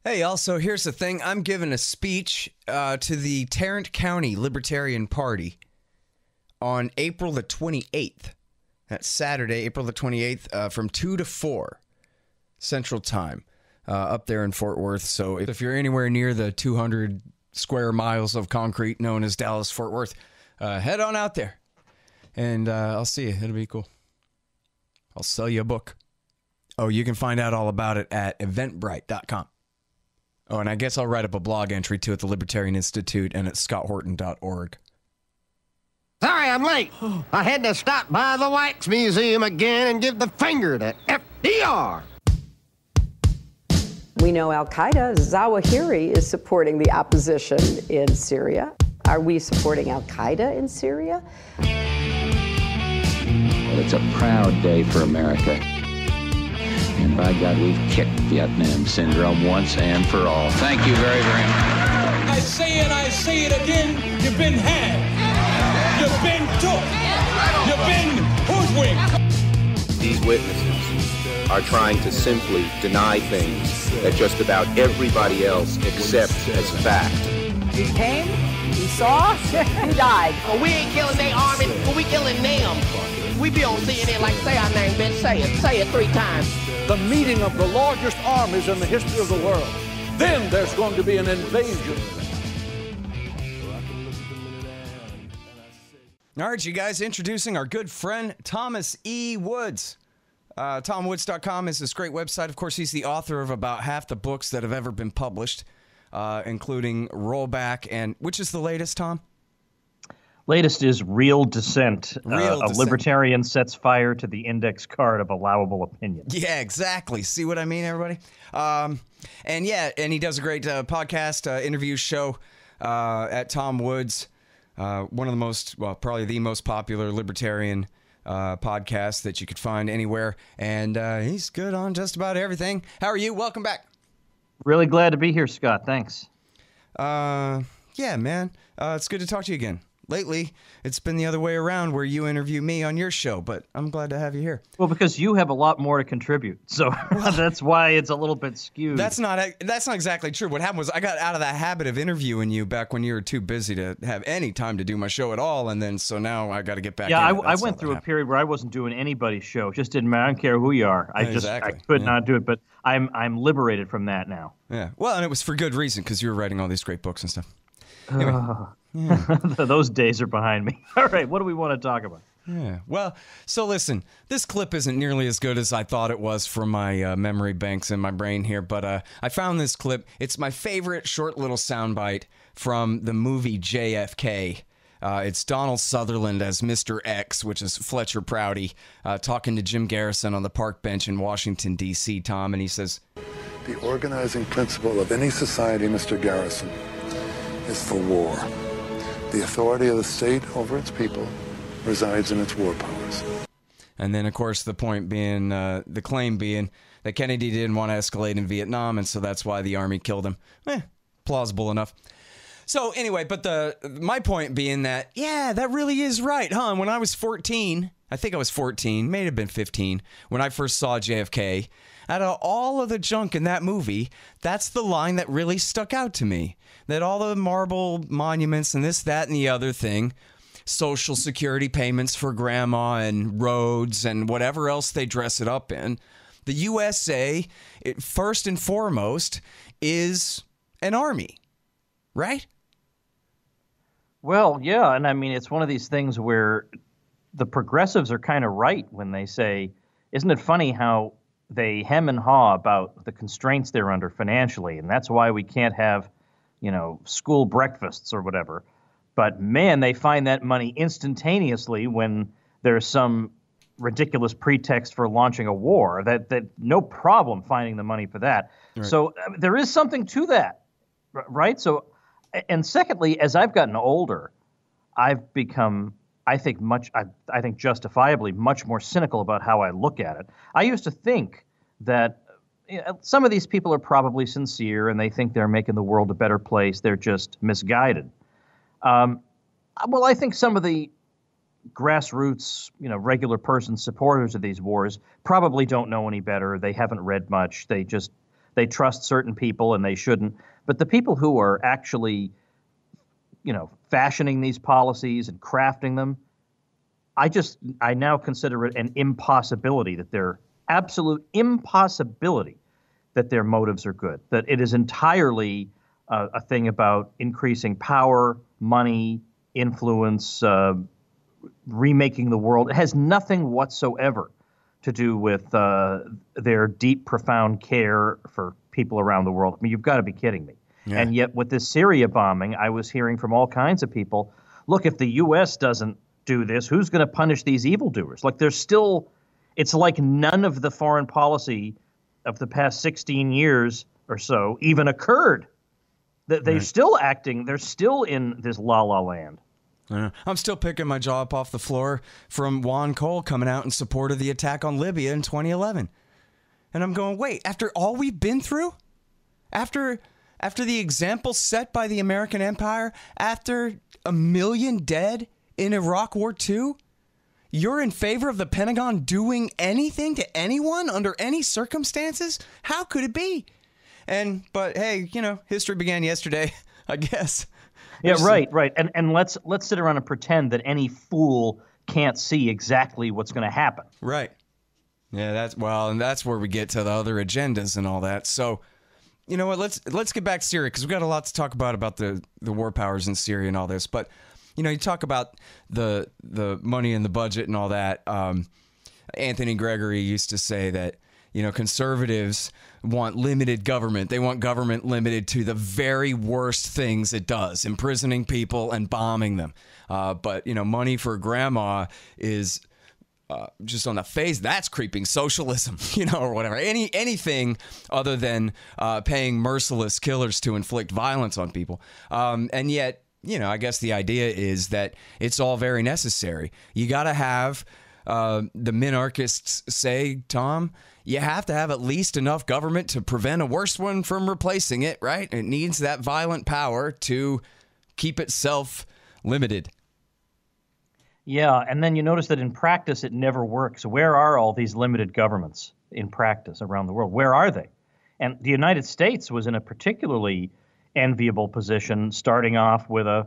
Hey, also, here's the thing. I'm giving a speech to the Tarrant County Libertarian Party on April the 28th. That's Saturday, April the 28th, from 2 to 4 Central Time up there in Fort Worth. So if you're anywhere near the 200 square miles of concrete known as Dallas-Fort Worth, head on out there. And I'll see you. It'll be cool. I'll sell you a book. Oh, you can find out all about it at eventbrite.com. Oh, and I guess I'll write up a blog entry, too, at the Libertarian Institute and at scotthorton.org. Sorry I'm late. I had to stop by the Wax Museum again and give the finger to FDR. We know Al-Qaeda, Zawahiri, is supporting the opposition in Syria. Are we supporting Al-Qaeda in Syria? Well, it's a proud day for America. And by God, we've kicked Vietnam syndrome once and for all. Thank you very, very much. I say it, I say it again, you've been had. You've been took. You've been hoodwinked. These witnesses are trying to simply deny things that just about everybody else accepts as fact. He came, he saw, he died. Well, we ain't killing their army, but we killing them. We be on CNN like, say our name, bitch, say it 3 times. The meeting of the largest armies in the history of the world. Then there's going to be an invasion. All right, you guys, introducing our good friend, Thomas E. Woods. TomWoods.com is this great website. Of course, he's the author of about half the books that have ever been published, including Rollback and, which is the latest, Tom? Latest is Real Dissent. Real A Dissent. Libertarian sets fire to the index card of allowable opinion. Yeah, exactly. See what I mean, everybody? And he does a great podcast interview show at Tom Woods. One of the most, well, probably the most popular libertarian podcast that you could find anywhere. And he's good on just about everything. How are you? Welcome back. Really glad to be here, Scott. Thanks. Yeah, man. It's good to talk to you again. Lately, it's been the other way around where you interview me on your show, but I'm glad to have you here. Well, because you have a lot more to contribute, so that's why it's a little bit skewed. That's not exactly true. What happened was I got out of that habit of interviewing you back when you were too busy to have any time to do my show at all, and then so now I got to get back. Yeah, in. I went through a period where I wasn't doing anybody's show. It just didn't matter. I don't care who you are. I could not do it, but I'm liberated from that now. Yeah. Well, and it was for good reason because you were writing all these great books and stuff. Anyway. Those days are behind me. All right, what do we want to talk about? Yeah. Well, so listen, this clip isn't nearly as good as I thought it was from my memory banks in my brain here, but I found this clip. It's my favorite short little soundbite from the movie JFK. It's Donald Sutherland as Mr. X, which is Fletcher Prouty, talking to Jim Garrison on the park bench in Washington, D.C., Tom, and he says, "The organizing principle of any society, Mr. Garrison, is for war. The authority of the state over its people resides in its war powers." And then, of course, the point being, the claim being that Kennedy didn't want to escalate in Vietnam, and so that's why the army killed him. Plausible enough. So anyway, but my point being that, yeah, that really is right, huh? When I was 14, I think I was 14, may have been 15, when I first saw JFK, out of all of the junk in that movie, that's the line that really stuck out to me. That all the marble monuments and this, that, and the other thing, Social Security payments for grandma and roads and whatever else they dress it up in, the USA, first and foremost, is an army, right? Well, yeah, and I mean, it's one of these things where the progressives are kind of right when they say, isn't it funny how they hem and haw about the constraints they're under financially, and that's why we can't have, school breakfasts or whatever. But man, they find that money instantaneously when there's some ridiculous pretext for launching a war. That no problem finding the money for that. Right. So there is something to that, right? So, and secondly, as I've gotten older, I've become, I think justifiably much more cynical about how I look at it. I used to think that some of these people are probably sincere and they think they're making the world a better place. They're just misguided. Well, I think some of the grassroots, regular person supporters of these wars probably don't know any better. They haven't read much. they trust certain people and they shouldn't. But the people who are actually, fashioning these policies and crafting them, I now consider it an impossibility absolute impossibility that their motives are good, that it is entirely a thing about increasing power, money, influence, remaking the world. It has nothing whatsoever to do with their deep, profound care for people around the world. I mean, you've got to be kidding me. Yeah. And yet with this Syria bombing, I was hearing from all kinds of people, look, if the U.S. doesn't do this, who's going to punish these evildoers? Like it's like none of the foreign policy of the past 16 years or so even occurred. They're still acting, they're still in this la-la land. I'm still picking my jaw up off the floor from Juan Cole coming out in support of the attack on Libya in 2011. And I'm going, wait, after all we've been through? After the example set by the American empire? After 1 million dead in Iraq War II? You're in favor of the Pentagon doing anything to anyone under any circumstances? How could it be? But hey, history began yesterday, I guess. Yeah, right. And let's sit around and pretend that any fool can't see exactly what's going to happen. Right. Yeah, and that's where we get to the other agendas and all that. So, you know what? Let's get back to Syria, because we've got a lot to talk about the war powers in Syria and all this. But you talk about the money in the budget and all that. Anthony Gregory used to say that conservatives want limited government. They want government limited to the very worst things it does, imprisoning people and bombing them. But money for grandma is just on the face. That's creeping socialism, or whatever. Anything other than paying merciless killers to inflict violence on people. And yet, I guess the idea is that it's all very necessary. You got to have, the minarchists say, Tom, you have to have at least enough government to prevent a worse one from replacing it, right? It needs that violent power to keep itself limited. Yeah, and then you notice that in practice it never works. Where are all these limited governments in practice around the world? Where are they? And the United States was in a particularly enviable position, starting off with a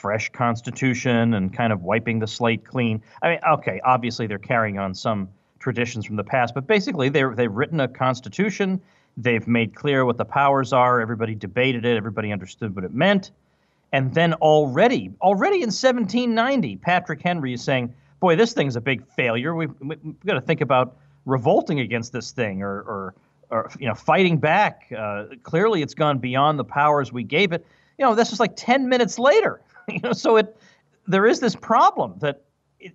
fresh constitution and kind of wiping the slate clean. I mean, okay, obviously they're carrying on some traditions from the past, but basically they've written a constitution. They've made clear what the powers are. Everybody debated it. Everybody understood what it meant. And then already in 1790, Patrick Henry is saying, boy, this thing's a big failure. We've got to think about revolting against this thing or fighting back. Clearly it's gone beyond the powers we gave it. This was like 10 minutes later. So there is this problem that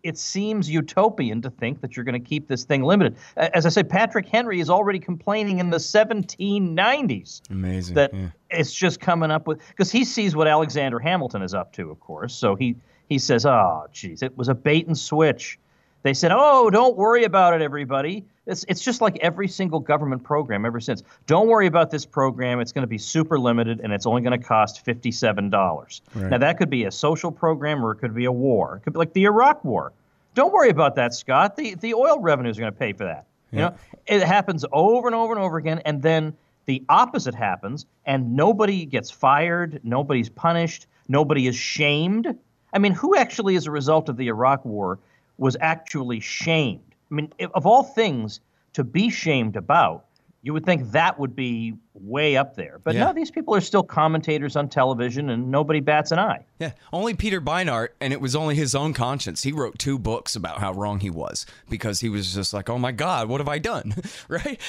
it seems utopian to think that you're going to keep this thing limited. As I said, Patrick Henry is already complaining in the 1790s. Amazing. That it's just coming up with, because he sees what Alexander Hamilton is up to, of course. So he says, oh, geez, it was a bait and switch. They said, oh, don't worry about it, everybody. It's just like every single government program ever since. Don't worry about this program. It's going to be super limited, and it's only going to cost $57. Right. Now, that could be a social program, or it could be a war. It could be like the Iraq War. Don't worry about that, Scott. The oil revenues are going to pay for that. Yeah. It happens over and over and over again, and then the opposite happens, and nobody gets fired, nobody's punished, nobody is shamed. I mean, who actually, as a result of the Iraq War, was actually shamed? I mean, of all things to be shamed about, you would think that would be way up there. But no, these people are still commentators on television, and nobody bats an eye. Yeah, only Peter Beinart, and it was only his own conscience. He wrote 2 books about how wrong he was, because he was just like, oh my God, what have I done? Right?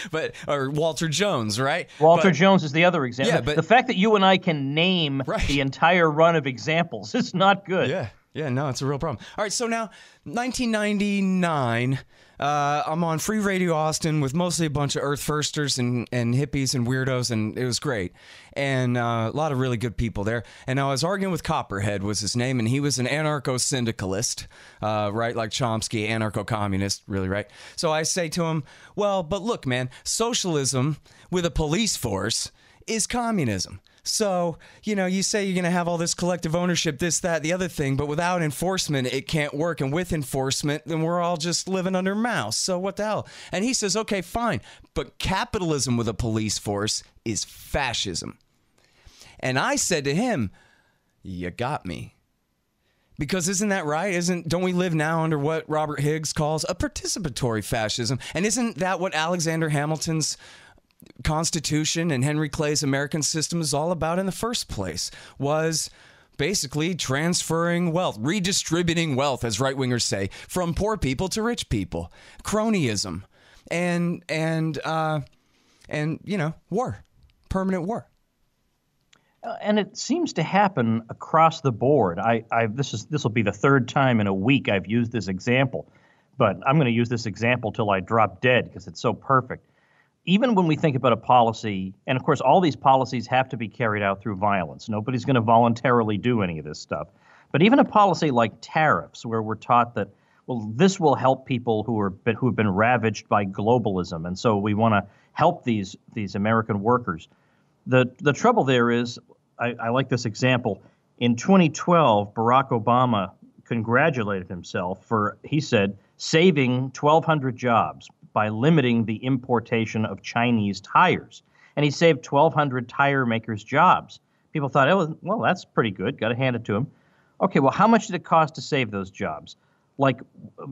Or Walter Jones, right? Walter Jones is the other example. Yeah, but the fact that you and I can name the entire run of examples is not good. Yeah, no, it's a real problem. All right, so now, 1999, I'm on Free Radio Austin with mostly a bunch of Earth Firsters and hippies and weirdos, and it was great. And a lot of really good people there. And I was arguing with Copperhead was his name, and he was an anarcho-syndicalist, right, like Chomsky, anarcho-communist, really, right? So I say to him, well, but look, man, socialism with a police force is communism. So, you say you're going to have all this collective ownership, this, that, the other thing, but without enforcement, it can't work. And with enforcement, then we're all just living under mouse. So what the hell? And he says, okay, fine. But capitalism with a police force is fascism. And I said to him, you got me. Because isn't that right? Don't we live now under what Robert Higgs calls a participatory fascism? And isn't that what Alexander Hamilton's Constitution and Henry Clay's American system is all about in the first place? Was basically transferring wealth, redistributing wealth, as right-wingers say, from poor people to rich people. Cronyism and war, permanent war. And it seems to happen across the board. This will be the third time in a week I've used this example, but I'm going to use this example till I drop dead because it's so perfect. Even when we think about a policy, and of course all these policies have to be carried out through violence. Nobody's going to voluntarily do any of this stuff. But even a policy like tariffs, where we're taught that, well, this will help people who have been ravaged by globalism, and so we want to help these American workers. The trouble there is, I like this example. In 2012, Barack Obama congratulated himself for, he said, saving 1,200 jobs by limiting the importation of Chinese tires. And he saved 1,200 tire makers' jobs. People thought, oh, well, that's pretty good. Got to hand it to him. Okay, well, how much did it cost to save those jobs? Like,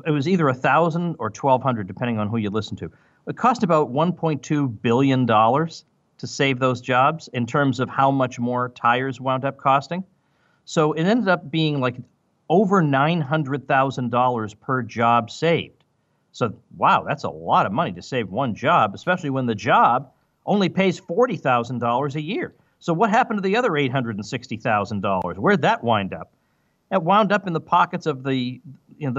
it was either 1,000 or 1,200, depending on who you listen to. It cost about $1.2 billion to save those jobs in terms of how much more tires wound up costing. So it ended up being like over $900,000 per job saved. So, wow, that's a lot of money to save one job, especially when the job only pays $40,000 a year. So what happened to the other $860,000? Where'd that wind up? It wound up in the pockets of the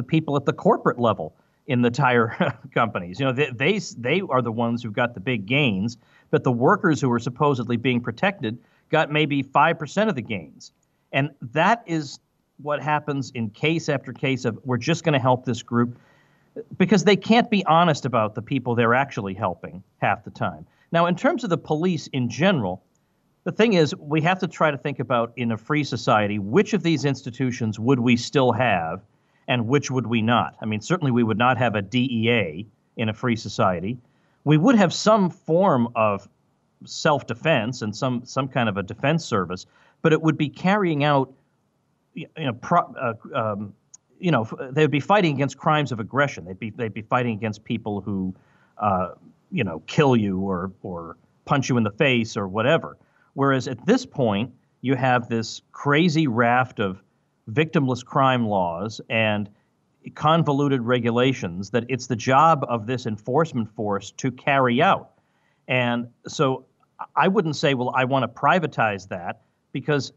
people at the corporate level in the tire companies. They are the ones who got the big gains, but the workers who were supposedly being protected got maybe 5% of the gains. And that is what happens in case after case of, we're just going to help this group, because they can't be honest about the people they're actually helping half the time. Now, in terms of the police in general, the thing is, we have to try to think about, in a free society, which of these institutions would we still have and which would we not? I mean, certainly we would not have a DEA in a free society. We would have some form of self-defense and some kind of a defense service, but it would be carrying out, they would be fighting against crimes of aggression. They'd be fighting against people who, kill you or punch you in the face or whatever. Whereas at this point, you have this crazy raft of victimless crime laws and convoluted regulations that it's the job of this enforcement force to carry out. And so I wouldn't say, well, I want to privatize that, because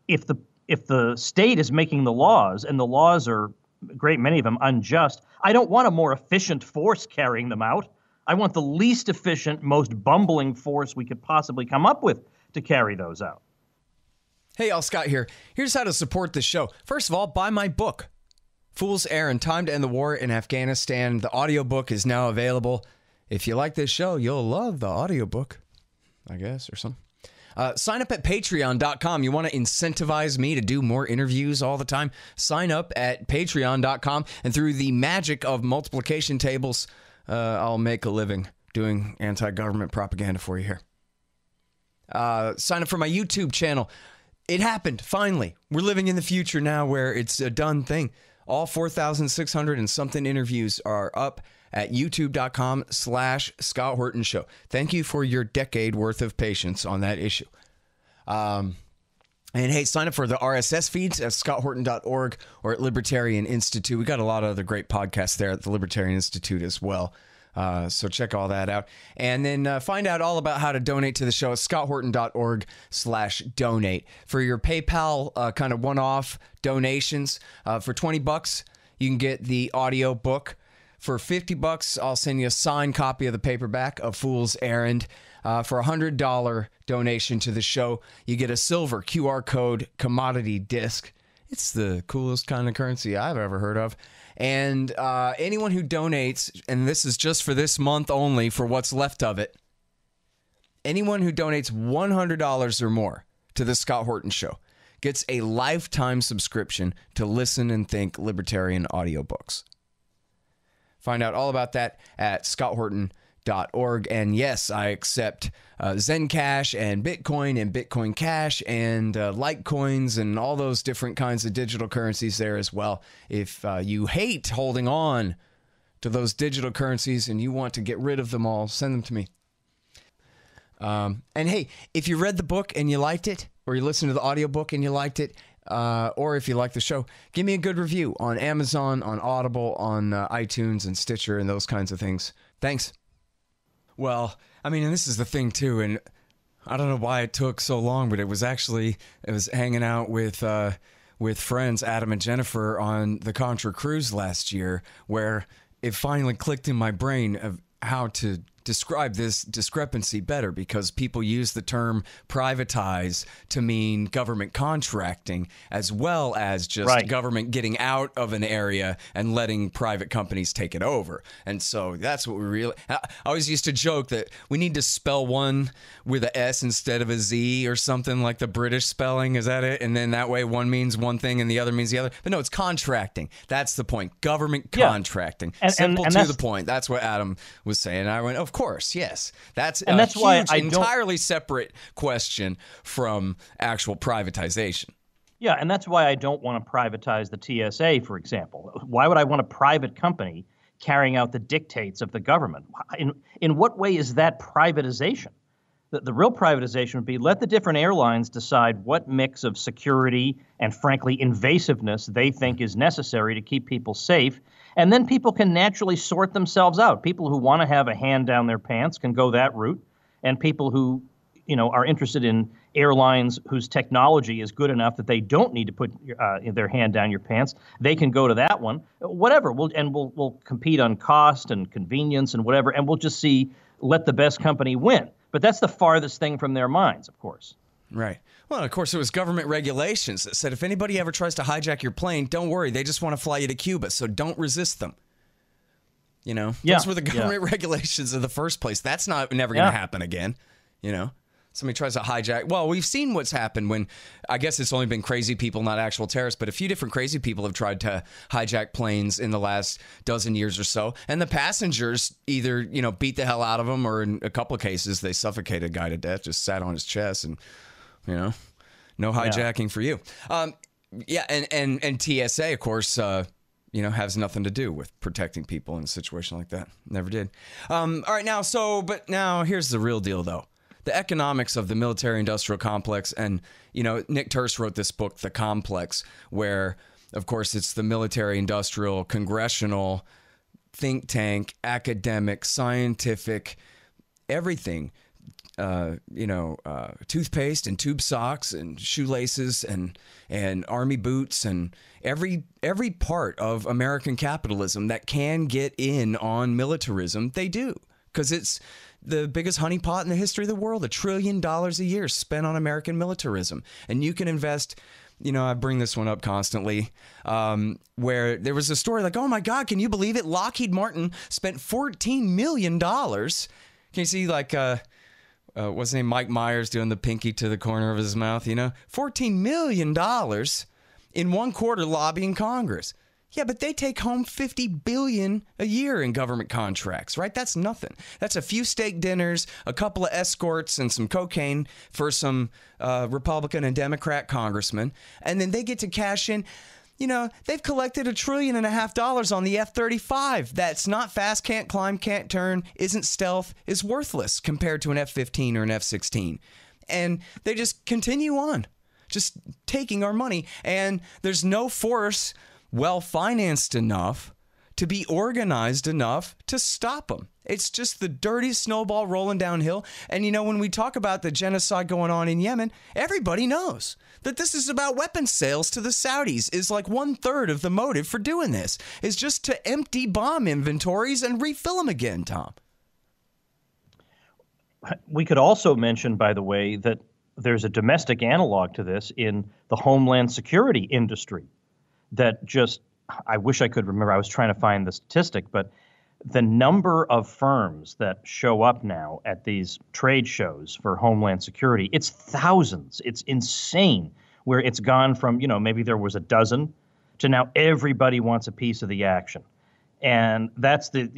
if the state is making the laws, and the laws are, a great many of them, unjust, I don't want a more efficient force carrying them out. I want the least efficient, most bumbling force we could possibly come up with to carry those out. Hey, y'all, Scott here. Here's how to support the show. First of all, buy my book, Fool's Errand, Time to End the War in Afghanistan. The audiobook is now available. If you like this show, you'll love the audiobook, I guess, or something. Sign up at patreon.com. You want to incentivize me to do more interviews all the time? Sign up at patreon.com. And through the magic of multiplication tables, I'll make a living doing anti-government propaganda for you here. Sign up for my YouTube channel. It happened, finally. We're living in the future now where it's a done thing. All 4,600 and something interviews are up at youtube.com/Scott Horton Show. Thank you for your decade worth of patience on that issue. And hey, sign up for the RSS feeds at scotthorton.org or at Libertarian Institute. We got a lot of other great podcasts there at the Libertarian Institute as well. So check all that out. And then find out all about how to donate to the show at scotthorton.org/donate. For your PayPal kind of one-off donations, for $20, you can get the audio book. For $50, I'll send you a signed copy of the paperback of Fool's Errand. For a $100 donation to the show, you get a silver QR code commodity disc. It's the coolest kind of currency I've ever heard of. And anyone who donates, and this is just for this month only, for what's left of it, Anyone who donates $100 or more to the Scott Horton Show gets a lifetime subscription to Listen and Think Libertarian audiobooks. Find out all about that at scotthorton.org. And yes, I accept Zencash and Bitcoin Cash and Litecoins and all those different kinds of digital currencies there as well. If you hate holding on to those digital currencies and you want to get rid of them all, send them to me. And hey, if you read the book and you liked it, or you listened to the audiobook and you liked it, or if you like the show, give me a good review on Amazon, on Audible, on iTunes and Stitcher and those kinds of things. Thanks. Well, I mean, and this is the thing too, and I don't know why it took so long, but it was hanging out with friends, Adam and Jennifer, on the Contra Cruise last year, where it finally clicked in my brain of how to describe this discrepancy better, because people use the term privatize to mean government contracting as well as just government getting out of an area and letting private companies take it over. And so that's what we really... I always used to joke that we need to spell one with a S instead of a Z or something, like the British spelling. Is that it? And then that way one means one thing and the other means the other. But no, it's contracting. That's the point. Government contracting. Simple to the point. That's what Adam was saying. And I went, of course, yes. That's why entirely separate question from actual privatization. Yeah, and that's why I don't want to privatize the TSA, for example. Why would I want a private company carrying out the dictates of the government? In what way is that privatization? The real privatization would be let the different airlines decide what mix of security and, frankly, invasiveness they think is necessary to keep people safe. And then people can naturally sort themselves out. People who want to have a hand down their pants can go that route. And people who, are interested in airlines whose technology is good enough that they don't need to put their hand down your pants, they can go to that one. Whatever. We'll compete on cost and convenience and whatever. And we'll just let the best company win. But that's the farthest thing from their minds, of course. Right. Well, of course, it was government regulations that said if anybody ever tries to hijack your plane, don't worry. They just want to fly you to Cuba, so don't resist them. Those were the government regulations in the first place. That's never going to happen again. Somebody tries to hijack. Well, we've seen what's happened when, I guess it's only been crazy people, not actual terrorists, but a few different crazy people have tried to hijack planes in the last dozen years or so. And the passengers either, beat the hell out of them, or in a couple of cases, they suffocated a guy to death, just sat on his chest and, no hijacking for you. And TSA, of course, has nothing to do with protecting people in a situation like that. Never did. All right, now here's the real deal, though. The economics of the military-industrial complex, and, Nick Turse wrote this book, The Complex, where, of course, it's the military-industrial, congressional, think tank, academic, scientific, everything, toothpaste and tube socks and shoelaces and army boots and every part of American capitalism that can get in on militarism, they do, because it's the biggest honeypot in the history of the world. $1 trillion a year spent on American militarism. And you can invest, I bring this one up constantly, where there was a story like, oh my God, can you believe it? Lockheed Martin spent $14 million. Can you see what's his name? Mike Myers doing the pinky to the corner of his mouth, $14 million in one quarter lobbying Congress. Yeah, but they take home $50 billion a year in government contracts, right? That's nothing. That's a few steak dinners, a couple of escorts, and some cocaine for some Republican and Democrat congressmen. And then they get to cash in. They've collected $1.5 trillion on the F-35. That's not fast, can't climb, can't turn, isn't stealth, is worthless compared to an F-15 or an F-16. And they just continue on, just taking our money. And there's no force well-financed enough to be organized enough to stop them. It's just the dirty snowball rolling downhill. And, when we talk about the genocide going on in Yemen, everybody knows that this is about weapons sales to the Saudis. Is like 1/3 of the motive for doing this is just to empty bomb inventories and refill them again, Tom. We could also mention, by the way, that there's a domestic analog to this in the homeland security industry that just, I wish I could remember. I was trying to find the statistic, but the number of firms that show up now at these trade shows for Homeland Security, it's thousands. It's insane where it's gone from, maybe there was a dozen to now everybody wants a piece of the action. And that's the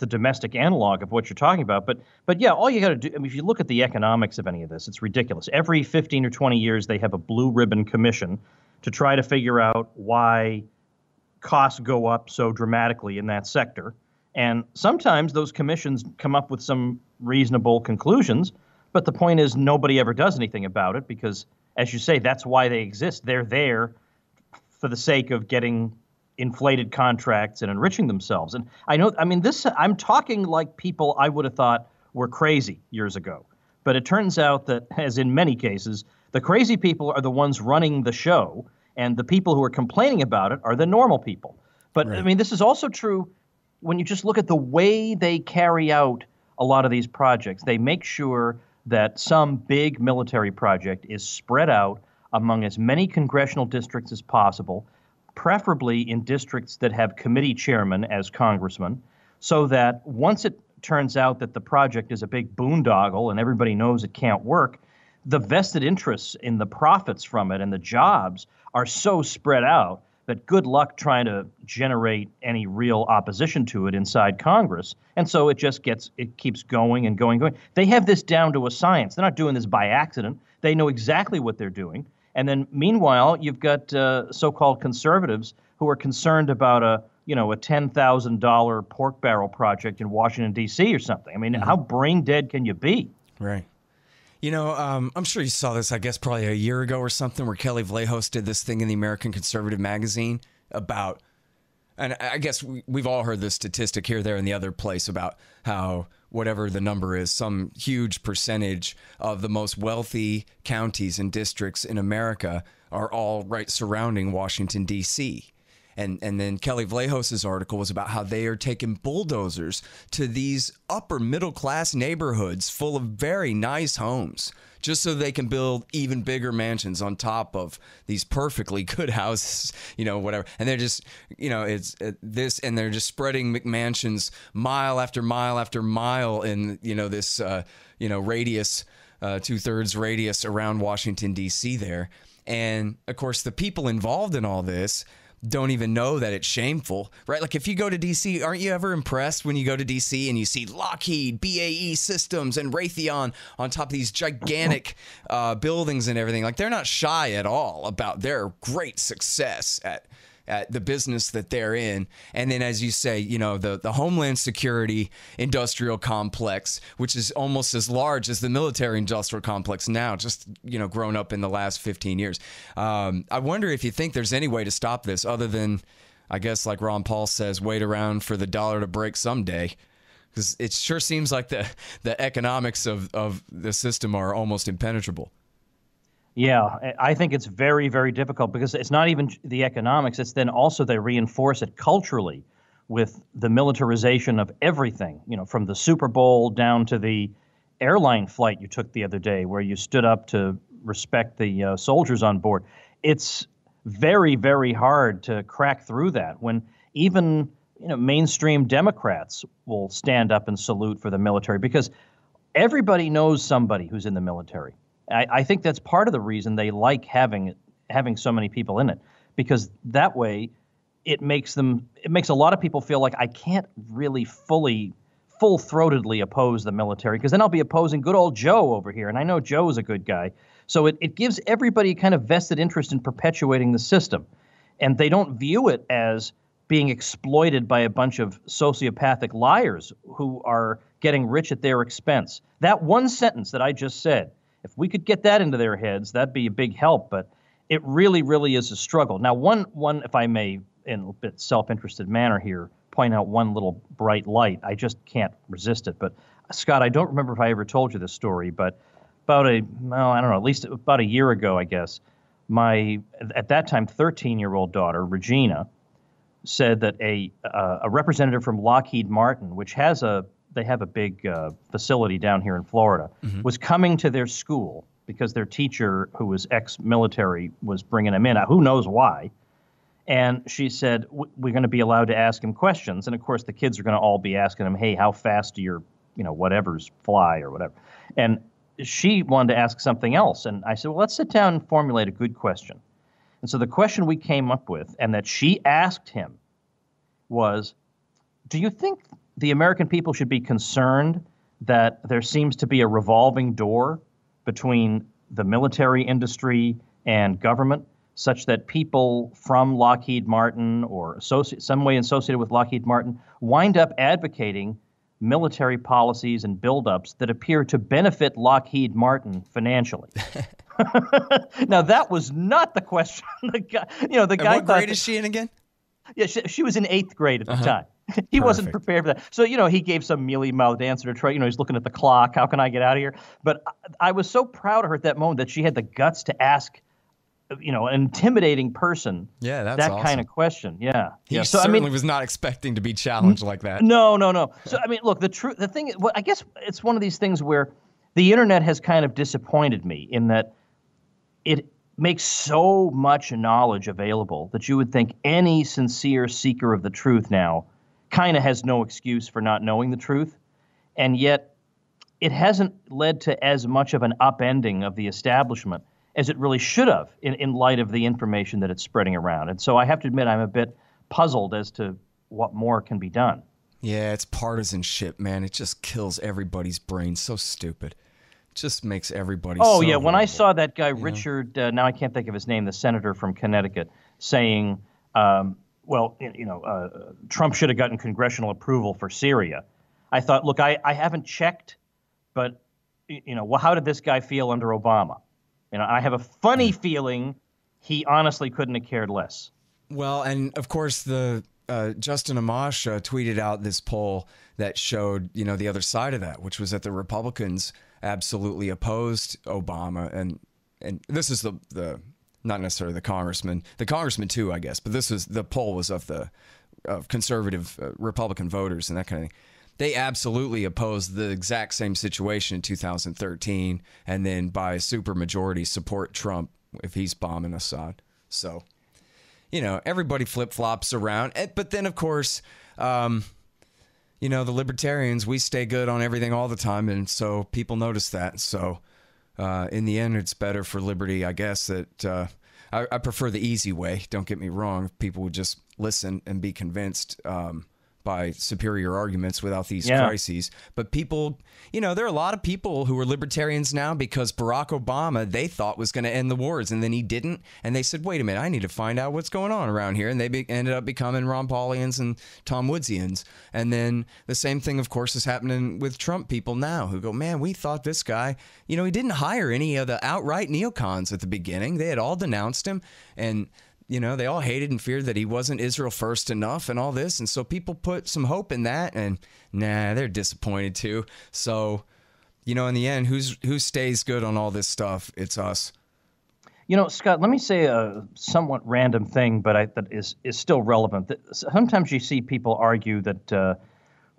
domestic analog of what you're talking about. But yeah, all you got to do, if you look at the economics of any of this, it's ridiculous. Every 15 or 20 years, they have a blue ribbon commission to try to figure out why costs go up so dramatically in that sector. And sometimes those commissions come up with some reasonable conclusions, but the point is nobody ever does anything about it because, as you say, that's why they exist. They're there for the sake of getting inflated contracts and enriching themselves. And I'm talking like people I would have thought were crazy years ago. But it turns out that, as in many cases, the crazy people are the ones running the show, and the people who are complaining about it are the normal people. But, right. This is also true when you just look at the way they carry out a lot of these projects. They make sure that some big military project is spread out among as many congressional districts as possible, preferably in districts that have committee chairmen as congressmen, so that once it turns out that the project is a big boondoggle and everybody knows it can't work, the vested interests in the profits from it and the jobs are so spread out that good luck trying to generate any real opposition to it inside Congress. And so it keeps going and going. They have this down to a science. They're not doing this by accident. They know exactly what they're doing. And then meanwhile, you've got so-called conservatives who are concerned about a $10,000 pork barrel project in Washington, D.C. or something. How brain dead can you be? Right. I'm sure you saw this, I guess, probably a year ago or something, where Kelly Vlahos did this thing in the American Conservative magazine about, and I guess we've all heard this statistic here, there, and the other place about how whatever the number is, some huge percentage of the most wealthy counties and districts in America are all right surrounding Washington, D.C. And then Kelly Vlahos' article was about how they are taking bulldozers to these upper middle class neighborhoods full of very nice homes just so they can build even bigger mansions on top of these perfectly good houses, whatever. And they're just, this, and they're just spreading McMansions mile after mile after mile in, this, radius, 2/3 radius around Washington, D.C. there. And of course, the people involved in all this don't even know that it's shameful, right? Like if you go to DC, aren't you ever impressed when you go to DC and you see Lockheed, BAE Systems, and Raytheon on top of these gigantic buildings and everything? Like they're not shy at all about their great success at the business that they're in. And then, as you say, the Homeland Security industrial complex, which is almost as large as the military industrial complex now, just, grown up in the last 15 years. I wonder if you think there's any way to stop this other than, I guess, like Ron Paul says, wait around for the dollar to break someday. Because it sure seems like the economics of the system are almost impenetrable. Yeah, I think it's very, very difficult because it's not even the economics. It's then also they reinforce it culturally with the militarization of everything, from the Super Bowl down to the airline flight you took the other day where you stood up to respect the soldiers on board. It's very, very hard to crack through that when even, mainstream Democrats will stand up and salute for the military because everybody knows somebody who's in the military. I think that's part of the reason they like having so many people in it, because that way it makes a lot of people feel like I can't really full-throatedly oppose the military because then I'll be opposing good old Joe over here, and I know Joe is a good guy. So it gives everybody kind of vested interest in perpetuating the system, and they don't view it as being exploited by a bunch of sociopathic liars who are getting rich at their expense. That one sentence that I just said, if we could get that into their heads, that'd be a big help. But it really, really is a struggle. Now, one, if I may, in a bit self-interested manner here, point out one little bright light. I just can't resist it. But Scott, I don't remember if I ever told you this story, but at least about a year ago, I guess, my, at that time, 13-year-old daughter, Regina, said that a representative from Lockheed Martin, which they have a big facility down here in Florida, was coming to their school because their teacher, who was ex-military, was bringing them in. Who knows why? And she said, we're going to be allowed to ask him questions. And of course, the kids are going to all be asking him, hey, how fast do your, whatevers fly or whatever. And she wanted to ask something else. And I said, well, let's sit down and formulate a good question. And so the question we came up with and that she asked him was, do you think the American people should be concerned that there seems to be a revolving door between the military industry and government, such that people from Lockheed Martin or some way associated with Lockheed Martin wind up advocating military policies and buildups that appear to benefit Lockheed Martin financially? Now, that was not the question. The guy, the guy. What grade is she in again? Yeah, she was in 8th grade at the time. He wasn't prepared for that. So, he gave some mealy-mouthed answer to try. He's looking at the clock. How can I get out of here? But I was so proud of her at that moment that she had the guts to ask, an intimidating person that's that awesome. kind of question. Yeah. He So, certainly was not expecting to be challenged like that. No. So, look, the thing, I guess it's one of these things where the internet has kind of disappointed me in that it makes so much knowledge available that you would think any sincere seeker of the truth now kind of has no excuse for not knowing the truth. And yet it hasn't led to as much of an upending of the establishment as it really should have in light of the information that it's spreading around. And so I have to admit I'm a bit puzzled as to what more can be done. Yeah, it's partisanship, man. It just kills everybody's brain. So stupid. Just makes everybody so yeah, when horrible. I saw that guy, Richard, now I can't think of his name, the senator from Connecticut, saying, Trump should have gotten congressional approval for Syria. I thought, look, I haven't checked, but, how did this guy feel under Obama? I have a funny feeling he honestly couldn't have cared less. Well, and of course, the Justin Amash tweeted out this poll that showed, the other side of that, which was that the Republicans absolutely opposed Obama. And this is the not necessarily the congressman too, I guess, but the poll was of the conservative Republican voters and that kind of thing. They absolutely opposed the exact same situation in 2013, and then by a supermajority support Trump if he's bombing Assad. So, everybody flip-flops around. But then, of course, the libertarians, we stay good on everything all the time, and so people notice that. So, in the end, it's better for liberty, I guess, that I prefer the easy way. Don't get me wrong. If people would just listen and be convinced by superior arguments without these crises. But people, there are a lot of people who are libertarians now because Barack Obama, they thought was going to end the wars, and then he didn't. And they said, wait a minute, I need to find out what's going on around here. And they ended up becoming Ron Paulians and Tom Woodsians. And then the same thing, of course, is happening with Trump people now who go, man, we thought this guy, he didn't hire any of the outright neocons at the beginning. They had all denounced him, and they all hated and feared that he wasn't Israel first enough and all this. And so people put some hope in that, and they're disappointed too. So, in the end, who stays good on all this stuff? It's us. Scott, let me say a somewhat random thing, but that is still relevant. Sometimes you see people argue that,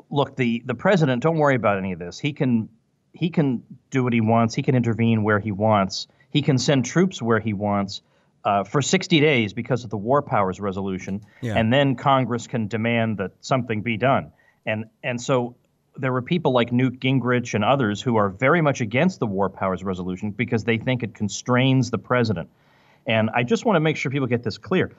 look, the president, don't worry about any of this. He can do what he wants. He can intervene where he wants. He can send troops where he wants. For 60 days because of the War Powers Resolution, and then Congress can demand that something be done. And so there were people like Newt Gingrich and others who are very much against the War Powers Resolution because they think it constrains the president. And I just want to make sure people get this clear.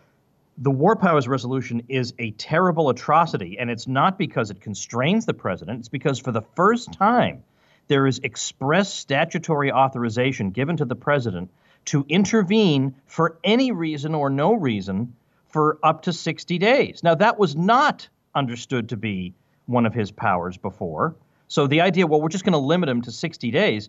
The War Powers Resolution is a terrible atrocity, and it's not because it constrains the president. It's because for the first time, there is express statutory authorization given to the president to intervene for any reason or no reason for up to 60 days. Now, that was not understood to be one of his powers before. So the idea, well, we're just going to limit him to 60 days.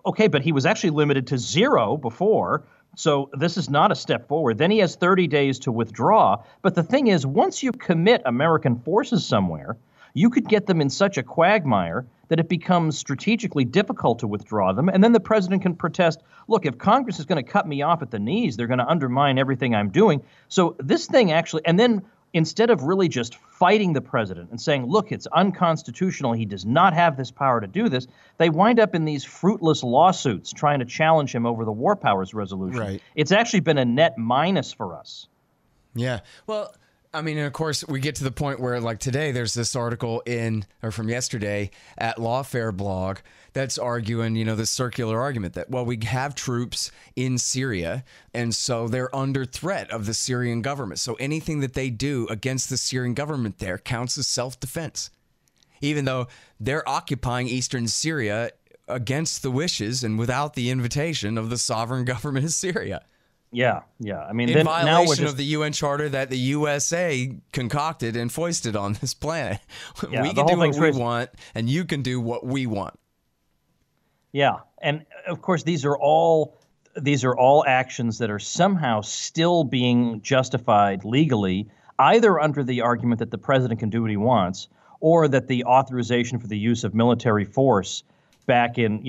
Okay, but he was actually limited to 0 before. So this is not a step forward. Then he has 30 days to withdraw. But the thing is, once you commit American forces somewhere, you could get them in such a quagmire that it becomes strategically difficult to withdraw them. And then the president can protest, look, if Congress is going to cut me off at the knees, they're going to undermine everything I'm doing. So this thing actually, and then instead of really just fighting the president and saying, look, it's unconstitutional, he does not have this power to do this, they wind up in these fruitless lawsuits trying to challenge him over the War Powers Resolution. Right. It's actually been a net minus for us. Yeah. Well, I mean, and of course, we get to the point where, like today, there's this article from yesterday at Lawfare blog that's arguing, this circular argument that, well, we have troops in Syria, and so they're under threat of the Syrian government. So anything that they do against the Syrian government there counts as self-defense, even though they're occupying eastern Syria against the wishes and without the invitation of the sovereign government of Syria. Yeah. I mean, in violation of the UN Charter that the USA concocted and foisted on this planet. Yeah, we can do what we want, and you can do what we want. Yeah, and of course, these are all actions that are somehow still being justified legally, either under the argument that the president can do what he wants, or that the authorization for the use of military force back in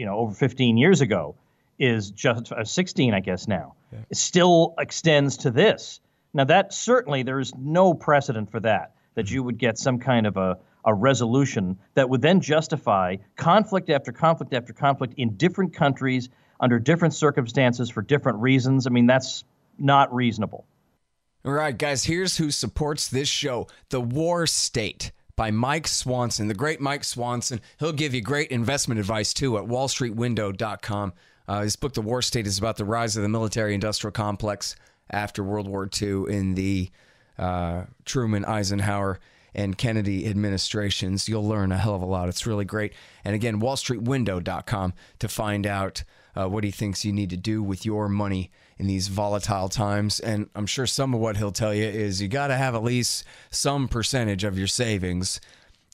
over 15 years ago is just 16, I guess now. Yeah. It still extends to this. Now, that certainly there is no precedent for that you would get some kind of a resolution that would then justify conflict after conflict after conflict in different countries under different circumstances for different reasons. I mean, that's not reasonable. All right, guys, here's who supports this show. The War State by Mike Swanson, the great Mike Swanson. He'll give you great investment advice, too, at wallstreetwindow.com. His book, The War State, is about the rise of the military-industrial complex after World War II in the Truman, Eisenhower, and Kennedy administrations. You'll learn a hell of a lot. It's really great. And again, wallstreetwindow.com to find out what he thinks you need to do with your money in these volatile times. And I'm sure some of what he'll tell you is you got to have at least some percentage of your savings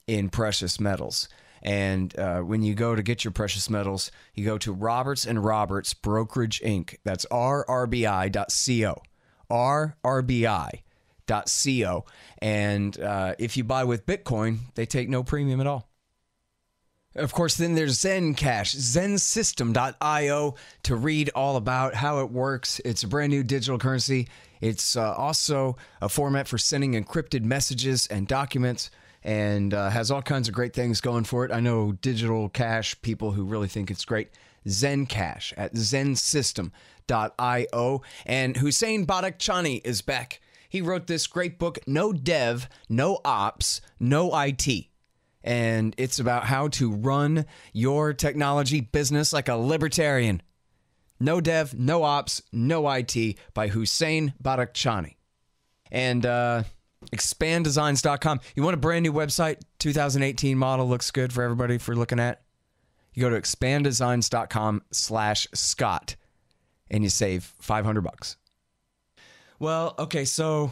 in precious metals. And when you go to get your precious metals, you go to Roberts & Roberts Brokerage Inc. That's rrbi.co. rrbi.co. And if you buy with Bitcoin, they take no premium at all. Of course, then there's Zencash, zensystem.io, to read all about how it works. It's a brand new digital currency. It's also a format for sending encrypted messages and documents, and has all kinds of great things going for it. I know digital cash people who really think it's great. Zencash at zensystem.io. And Hussein Badakhshani is back. He wrote this great book, No Dev, No Ops, No IT. And it's about how to run your technology business like a libertarian. No Dev, No Ops, No IT by Hussein Badakhshani. And expanddesigns.com. You want a brand new website? 2018 model looks good for everybody for looking at. You go to expanddesigns.com/Scott and you save $500. Well, okay, so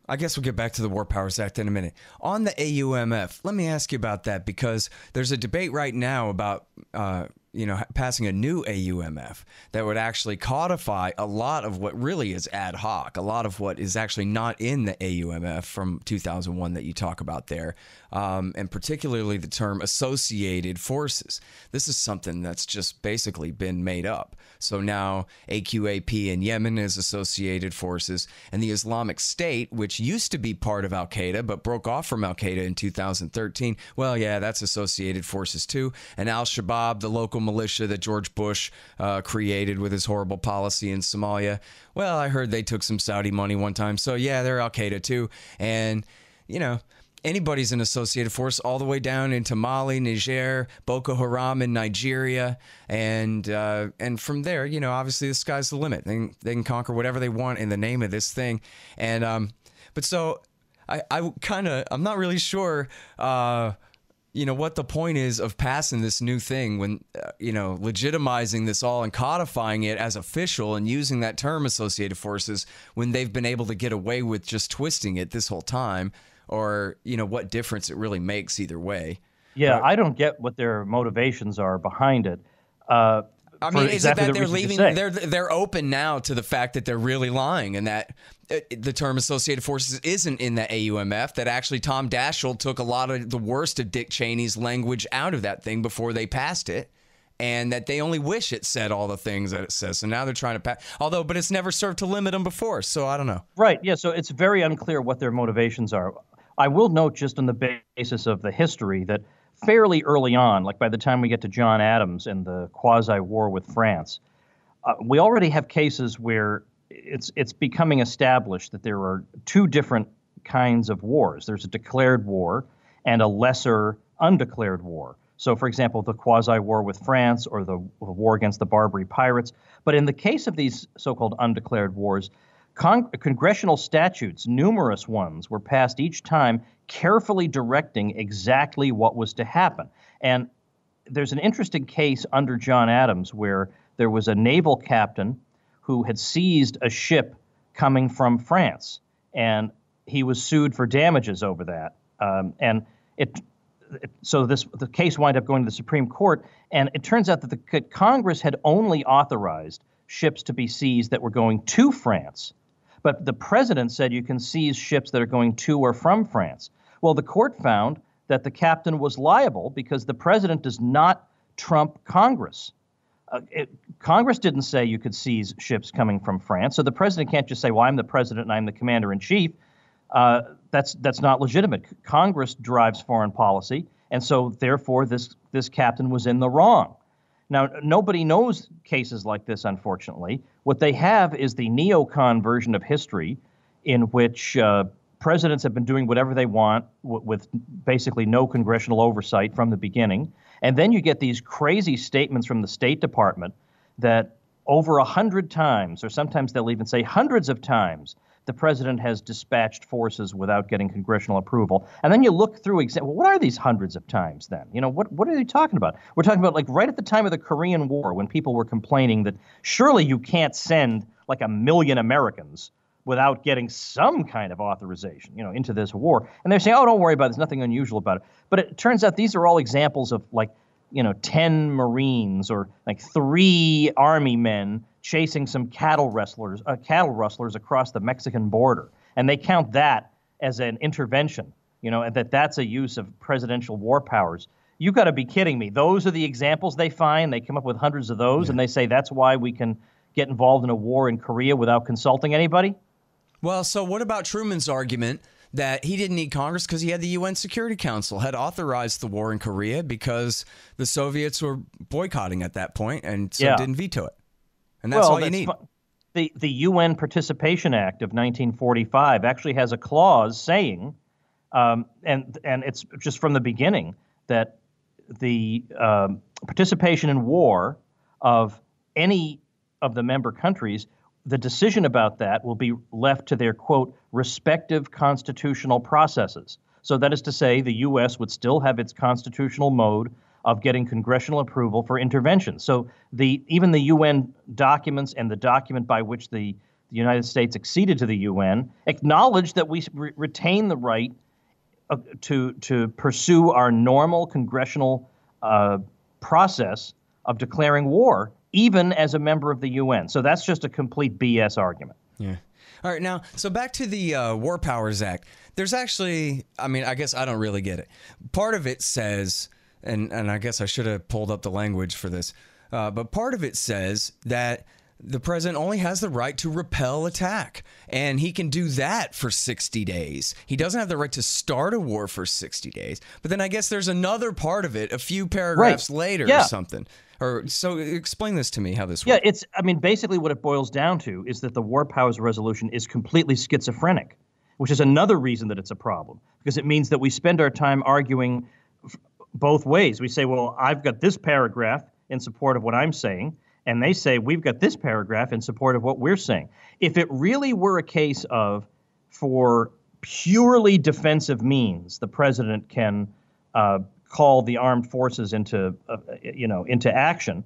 I guess we'll get back to the War Powers Act in a minute. On the AUMF, let me ask you about that, because there's a debate right now about passing a new AUMF that would actually codify a lot of what really is ad hoc, a lot of what is actually not in the AUMF from 2001 that you talk about there, and particularly the term associated forces. This is something that's just basically been made up. So now AQAP in Yemen is associated forces, and the Islamic State, which used to be part of Al-Qaeda but broke off from Al-Qaeda in 2013, well, yeah, that's associated forces too. And Al-Shabaab, the local militia that George Bush created with his horrible policy in Somalia, well, I heard they took some Saudi money one time, so yeah, they're Al-Qaeda too. And, anybody's an associated force all the way down into Mali, Niger, Boko Haram in Nigeria, and from there, obviously the sky's the limit. They can conquer whatever they want in the name of this thing. And but so I'm not really sure what the point is of passing this new thing when legitimizing this all and codifying it as official and using that term associated forces when they've been able to get away with just twisting it this whole time. Or, what difference it really makes either way. Yeah, I don't get what their motivations are behind it. I mean, is it that they're leaving? They're open now to the fact that they're really lying, and that the term associated forces isn't in the AUMF, that actually Tom Daschle took a lot of the worst of Dick Cheney's language out of that thing before they passed it, and that they only wish it said all the things that it says. So now they're trying to pass, but it's never served to limit them before, so I don't know. Right, yeah, so it's very unclear what their motivations are. I will note, just on the basis of the history, that fairly early on, like by the time we get to John Adams and the quasi-war with France, we already have cases where it's becoming established that there are two different kinds of wars. There's a declared war and a lesser undeclared war. So, for example, the quasi-war with France or the war against the Barbary pirates. But in the case of these so-called undeclared wars, congressional statutes, numerous ones, were passed each time carefully directing exactly what was to happen. And there's an interesting case under John Adams where there was a naval captain who had seized a ship coming from France, and he was sued for damages over that. So the case wound up going to the Supreme Court, and it turns out that the Congress had only authorized ships to be seized that were going to France. But the president said you can seize ships that are going to or from France. Well, the court found that the captain was liable because the president does not trump Congress. Congress didn't say you could seize ships coming from France, so the president can't just say, well, I'm the president and I'm the commander-in-chief. That's not legitimate. Congress drives foreign policy, and so therefore this captain was in the wrong. Now, nobody knows cases like this, unfortunately. What they have is the neocon version of history in which presidents have been doing whatever they want with basically no congressional oversight from the beginning. And then you get these crazy statements from the State Department that over 100 times, or sometimes they'll even say hundreds of times, the president has dispatched forces without getting congressional approval. And then you look through, well, what are these hundreds of times then? You know, what are they talking about? We're talking about like right at the time of the Korean War when people were complaining that surely you can't send like 1 million Americans without getting some kind of authorization, you know, into this war. And they're saying, oh, don't worry about it. There's nothing unusual about it. But it turns out these are all examples of like, 10 Marines or like 3 Army men chasing some cattle rustlers across the Mexican border. And they count that as an intervention, and that's a use of presidential war powers. You got to be kidding me. Those are the examples they find. They come up with hundreds of those, and they say that's why we can get involved in a war in Korea without consulting anybody? Well, so what about Truman's argument that he didn't need Congress because he had the UN Security Council, had authorized the war in Korea because the Soviets were boycotting at that point and so didn't veto it? And that's all you need. The UN Participation Act of 1945 actually has a clause saying, and it's just from the beginning, that the participation in war of any of the member countries, the decision about that will be left to their, quote, respective constitutional processes. So that is to say, the U.S. would still have its constitutional mode of getting congressional approval for intervention. So even the UN documents and the document by which the United States acceded to the UN acknowledge that we retain the right to pursue our normal congressional process of declaring war, even as a member of the UN. So that's just a complete BS argument. Yeah. All right. Now, so back to the War Powers Act. There's actually, I guess I don't really get it. Part of it says, and I guess I should have pulled up the language for this, but part of it says that the president only has the right to repel attack, and he can do that for 60 days. He doesn't have the right to start a war for 60 days. But then I guess there's another part of it, a few paragraphs later or something. So explain this to me, how this works. Yeah, basically what it boils down to is that the War Powers Resolution is completely schizophrenic, which is another reason that it's a problem, because it means that we spend our time arguing both ways. We say, well, I've got this paragraph in support of what I'm saying, and they say, we've got this paragraph in support of what we're saying. If it really were a case of, for purely defensive means, the president can call the armed forces into action,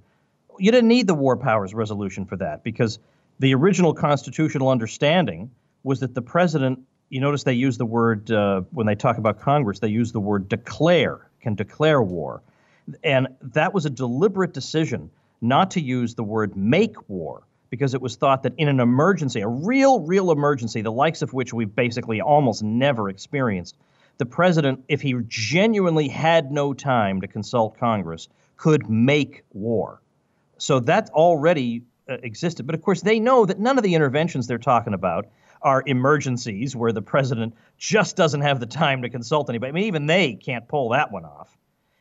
you didn't need the War Powers Resolution for that, because the original constitutional understanding was that the president, you notice they use the word, when they talk about Congress, they use the word can declare war. And that was a deliberate decision not to use the word make war, because it was thought that in an emergency, a real emergency, the likes of which we've basically almost never experienced, the president, if he genuinely had no time to consult Congress, could make war. So that already existed. But of course, they know that none of the interventions they're talking about are emergencies where the president just doesn't have the time to consult anybody. Even they can't pull that one off.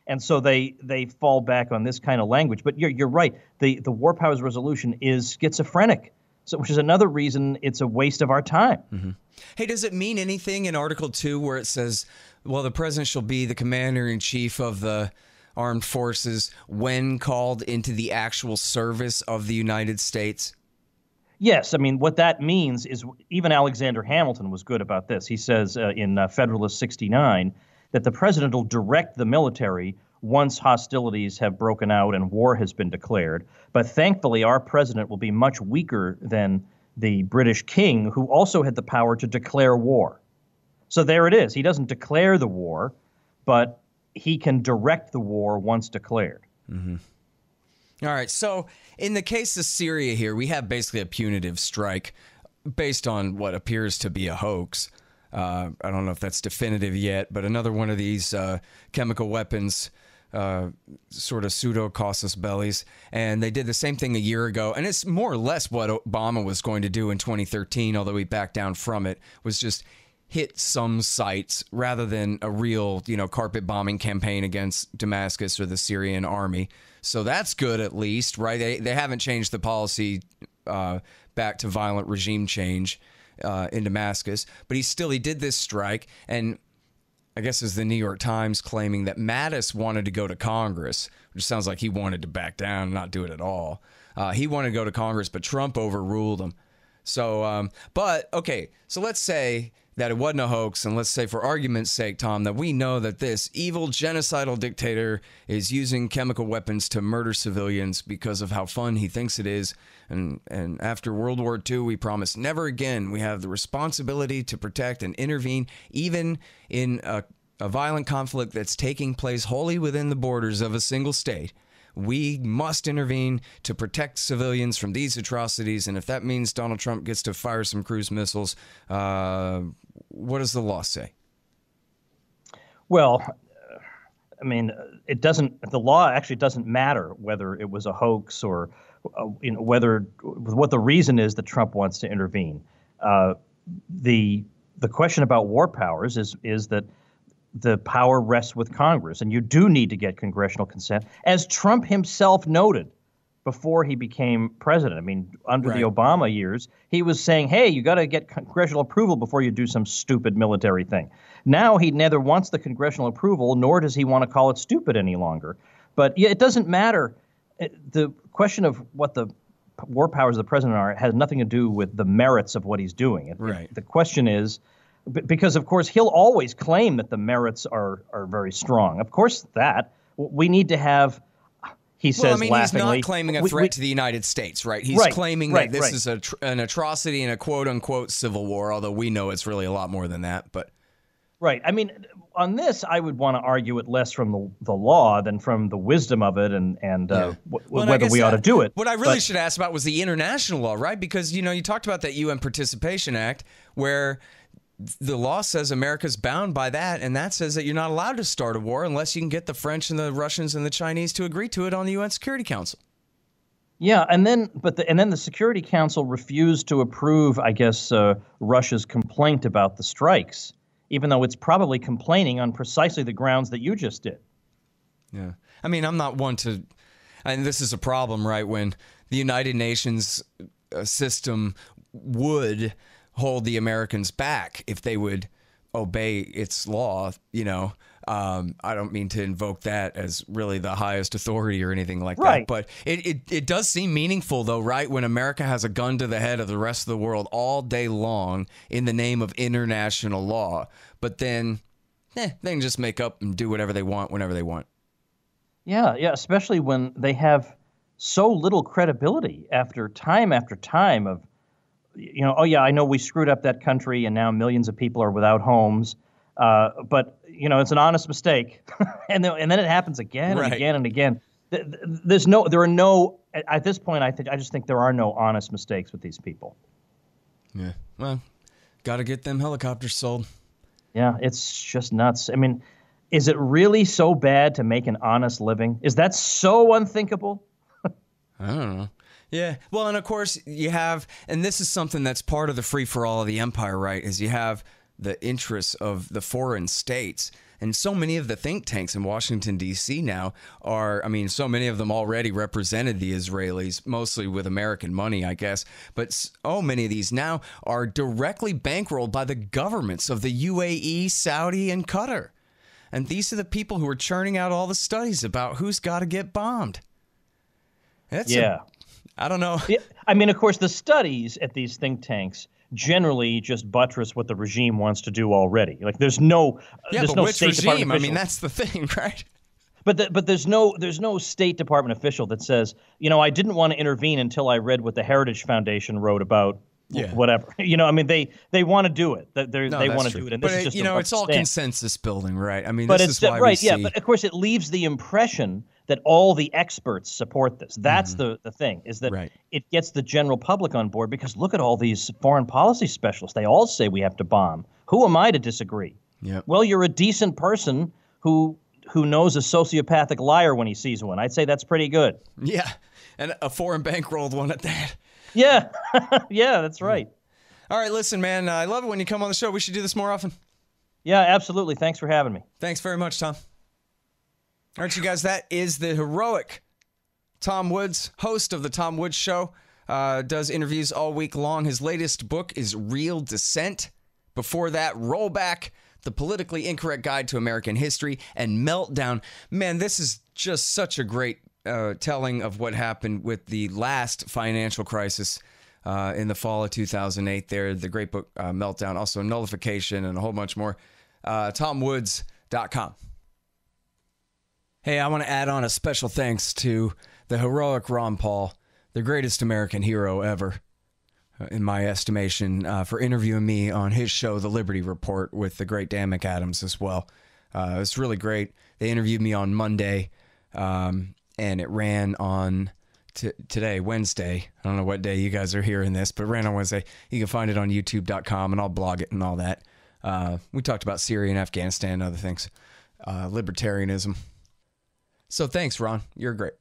And so they fall back on this kind of language. But you're right. The War Powers Resolution is schizophrenic. So, which is another reason it's a waste of our time. Mm-hmm. Hey, does it mean anything in Article 2 where it says, well, the president shall be the commander-in-chief of the armed forces when called into the actual service of the United States? Yes. I mean, what that means is even Alexander Hamilton was good about this. He says in Federalist 69 that the president will direct the military once hostilities have broken out and war has been declared. But thankfully, our president will be much weaker than the British king, who also had the power to declare war. So there it is. He doesn't declare the war, but he can direct the war once declared. Mm-hmm. All right. So in the case of Syria here, we have basically a punitive strike based on what appears to be a hoax. I don't know if that's definitive yet, but another one of these chemical weapons sort of pseudo casus bellis. And they did the same thing a year ago. And it's more or less what Obama was going to do in 2013, although he backed down from it, was just hit some sites rather than a real, carpet bombing campaign against Damascus or the Syrian army. So that's good, at least, right? They haven't changed the policy back to violent regime change in Damascus, but he did this strike. And I guess it's the New York Times claiming that Mattis wanted to go to Congress, which sounds like he wanted to back down and not do it at all. He wanted to go to Congress, but Trump overruled him. So, so let's say that it wasn't a hoax, and let's say for argument's sake, Tom, that we know that this evil genocidal dictator is using chemical weapons to murder civilians because of how fun he thinks it is. And after World War II, we promised never again. We have the responsibility to protect and intervene, even in a violent conflict that's taking place wholly within the borders of a single state. We must intervene to protect civilians from these atrocities. And if that means Donald Trump gets to fire some cruise missiles, what does the law say? Well, I mean, the law actually doesn't matter whether it was a hoax or, what the reason is that Trump wants to intervene. The question about war powers is that the power rests with Congress, and you do need to get congressional consent, as Trump himself noted before he became president. I mean, under the Obama years, he was saying, hey, you got to get congressional approval before you do some stupid military thing. Now he neither wants the congressional approval, nor does he want to call it stupid any longer. But yeah, it doesn't matter. The question of what the war powers of the president are has nothing to do with the merits of what he's doing. The question is, because, of course, he'll always claim that the merits are very strong. Of course, that we need to have, he says laughingly. He's not claiming a threat to the United States, right? He's claiming that this is an atrocity and a quote-unquote civil war, although we know it's really a lot more than that. But right. I mean, on this, I would want to argue it less from the law than from the wisdom of it and whether we ought to do it. What I really should ask about was the international law, right? Because, you talked about that UN Participation Act where the law says America's bound by that, and that says that you're not allowed to start a war unless you can get the French and the Russians and the Chinese to agree to it on the UN Security Council. Yeah, and then the Security Council refused to approve, I guess, Russia's complaint about the strikes, even though it's probably complaining on precisely the grounds that you just did. Yeah, I mean, I'm not one to, and this is a problem, right? When the United Nations system would hold the Americans back if they would obey its law, I don't mean to invoke that as really the highest authority or anything like that, but it does seem meaningful though, right? When America has a gun to the head of the rest of the world all day long in the name of international law, but then they can just make up and do whatever they want whenever they want. Yeah, especially when they have so little credibility after time of, I know we screwed up that country and now millions of people are without homes. But, it's an honest mistake. and then it happens again and again and again. At this point, I just think there are no honest mistakes with these people. Yeah. Well, got to get them helicopters sold. Yeah, it's just nuts. I mean, is it really so bad to make an honest living? Is that so unthinkable? I don't know. Yeah. Well, and of course you have, and this is something that's part of the free-for-all of the empire, right, is you have the interests of the foreign states And so many of the think tanks in Washington, D.C. now are, I mean, so many of them already represented the Israelis, mostly with American money, I guess. But so many of these now are directly bankrolled by the governments of the UAE, Saudi, and Qatar. And these are the people who are churning out all the studies about who's got to get bombed. I don't know. Yeah, I mean, of course, the studies at these think tanks generally just buttress what the regime wants to do already. Like, there's no, there's no which State regime? Department I official. mean, that's the thing, right? But there's no State Department official that says, I didn't want to intervene until I read what the Heritage Foundation wrote about whatever. I mean, they want to do it. They want to do it, and this is just it's all consensus building, right? I mean, but this it's is why right, we see... yeah. But of course, it leaves the impression that all the experts support this. That's the thing, is that it gets the general public on board, because look at all these foreign policy specialists. They all say we have to bomb. Who am I to disagree? Yep. Well, you're a decent person who knows a sociopathic liar when he sees one. I'd say that's pretty good. Yeah, and a foreign bankrolled one at that. Yeah, yeah, that's right. All right, listen, man, I love it when you come on the show. We should do this more often. Yeah, absolutely. Thanks for having me. Thanks very much, Tom. All right, you guys, that is the heroic Tom Woods, host of The Tom Woods Show. Does interviews all week long. His latest book is Real Dissent. Before that, Rollback, The Politically Incorrect Guide to American History, and Meltdown. Man, this is just such a great telling of what happened with the last financial crisis in the fall of 2008 there. The great book, Meltdown, also Nullification, and a whole bunch more. TomWoods.com. Hey, I want to add on a special thanks to the heroic Ron Paul, the greatest American hero ever, in my estimation, for interviewing me on his show, The Liberty Report, with the great Dan McAdams as well. It's really great. They interviewed me on Monday, and it ran on today, Wednesday. I don't know what day you guys are hearing this, but it ran on Wednesday. You can find it on youtube.com, and I'll blog it and all that. We talked about Syria and Afghanistan and other things. Libertarianism. So thanks, Ron. You're great.